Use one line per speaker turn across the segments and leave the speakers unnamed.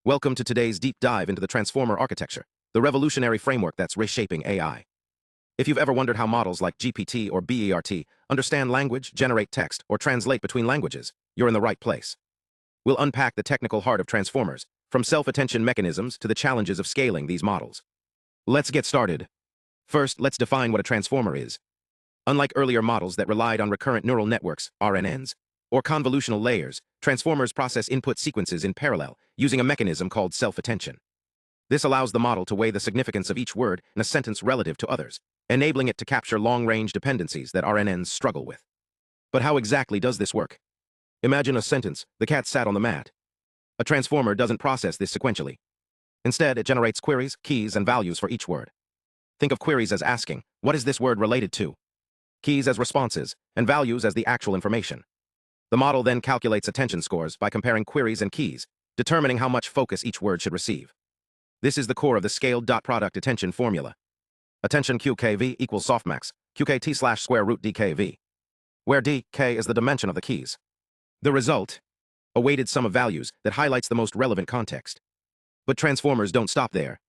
Welcome to today's deep dive into the transformer architecture, the revolutionary framework that's reshaping AI. If you've ever wondered how models like GPT or BERT understand language, generate text, or translate between languages, you're in the right place. We'll unpack the technical heart of transformers, from self-attention mechanisms to the challenges of scaling these models. Let's get started. First, let's define what a transformer is. Unlike earlier models that relied on recurrent neural networks, RNNs, or convolutional layers, transformers process input sequences in parallel, using a mechanism called self-attention. This allows the model to weigh the significance of each word in a sentence relative to others, enabling it to capture long-range dependencies that RNNs struggle with. But how exactly does this work? Imagine a sentence, "The cat sat on the mat." A transformer doesn't process this sequentially. Instead, it generates queries, keys, and values for each word. Think of queries as asking, "What is this word related to?" Keys as responses, and values as the actual information. The model then calculates attention scores by comparing queries and keys, determining how much focus each word should receive. This is the core of the scaled dot product attention formula. Attention QKV equals softmax, QKT slash square root DKV, where DK is the dimension of the keys. The result? A weighted sum of values that highlights the most relevant context. But transformers don't stop there.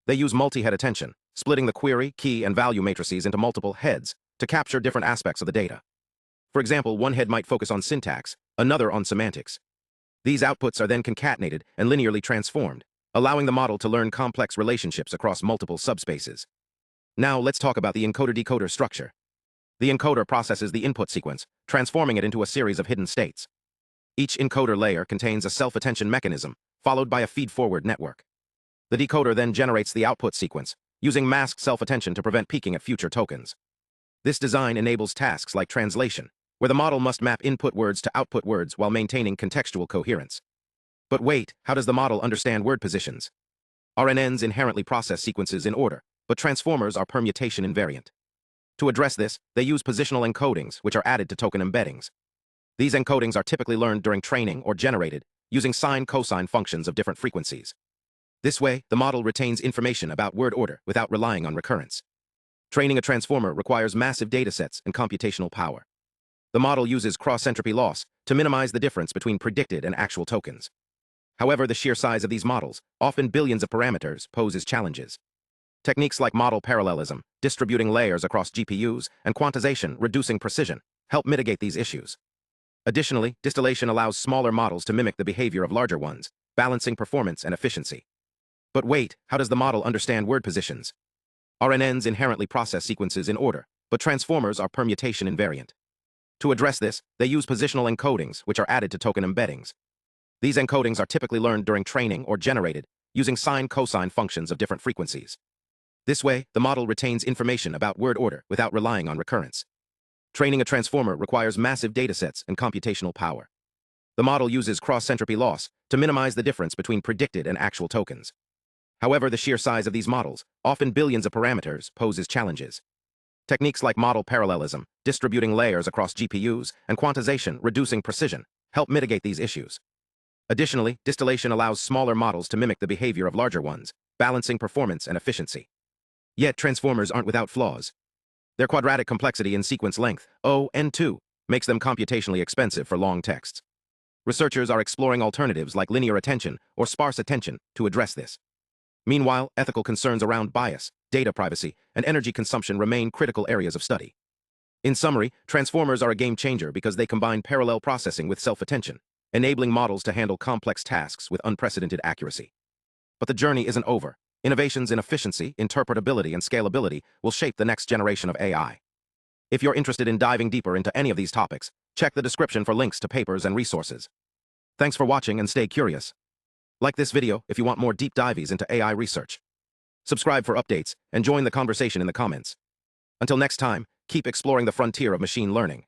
They use multi-head attention, splitting the query, key, and value matrices into multiple heads to capture different aspects of the data. For example, one head might focus on syntax, another on semantics. These outputs are then concatenated and linearly transformed, allowing the model to learn complex relationships across multiple subspaces. Now let's talk about the encoder-decoder structure. The encoder processes the input sequence, transforming it into a series of hidden states. Each encoder layer contains a self-attention mechanism, followed by a feed-forward network. The decoder then generates the output sequence, using masked self-attention to prevent peaking at future tokens. This design enables tasks like translation, where the model must map input words to output words while maintaining contextual coherence. But wait, how does the model understand word positions? RNNs inherently process sequences in order, but transformers are permutation invariant. To address this, they use positional encodings, which are added to token embeddings. These encodings are typically learned during training or generated, using sine-cosine functions of different frequencies. This way, the model retains information about word order without relying on recurrence. Training a transformer requires massive datasets and computational power. The model uses cross-entropy loss to minimize the difference between predicted and actual tokens. However, the sheer size of these models, often billions of parameters, poses challenges. Techniques like model parallelism, distributing layers across GPUs, and quantization, reducing precision, help mitigate these issues. Additionally, distillation allows smaller models to mimic the behavior of larger ones, balancing performance and efficiency. But wait, how does the model understand word positions? RNNs inherently process sequences in order, but transformers are permutation invariant. To address this, they use positional encodings, which are added to token embeddings. These encodings are typically learned during training or generated, using sine-cosine functions of different frequencies. This way, the model retains information about word order without relying on recurrence. Training a transformer requires massive datasets and computational power. The model uses cross-entropy loss to minimize the difference between predicted and actual tokens. However, the sheer size of these models, often billions of parameters, poses challenges. Techniques like model parallelism, distributing layers across GPUs, and quantization, reducing precision, help mitigate these issues. Additionally, distillation allows smaller models to mimic the behavior of larger ones, balancing performance and efficiency. Yet, transformers aren't without flaws. Their quadratic complexity in sequence length, O(n)2, makes them computationally expensive for long texts. Researchers are exploring alternatives like linear attention or sparse attention to address this. Meanwhile, ethical concerns around bias, data privacy, and energy consumption remain critical areas of study. In summary, transformers are a game changer because they combine parallel processing with self-attention, enabling models to handle complex tasks with unprecedented accuracy. But the journey isn't over. Innovations in efficiency, interpretability, and scalability will shape the next generation of AI. If you're interested in diving deeper into any of these topics, check the description for links to papers and resources. Thanks for watching and stay curious. Like this video if you want more deep dives into AI research. Subscribe for updates and join the conversation in the comments. Until next time, keep exploring the frontier of machine learning.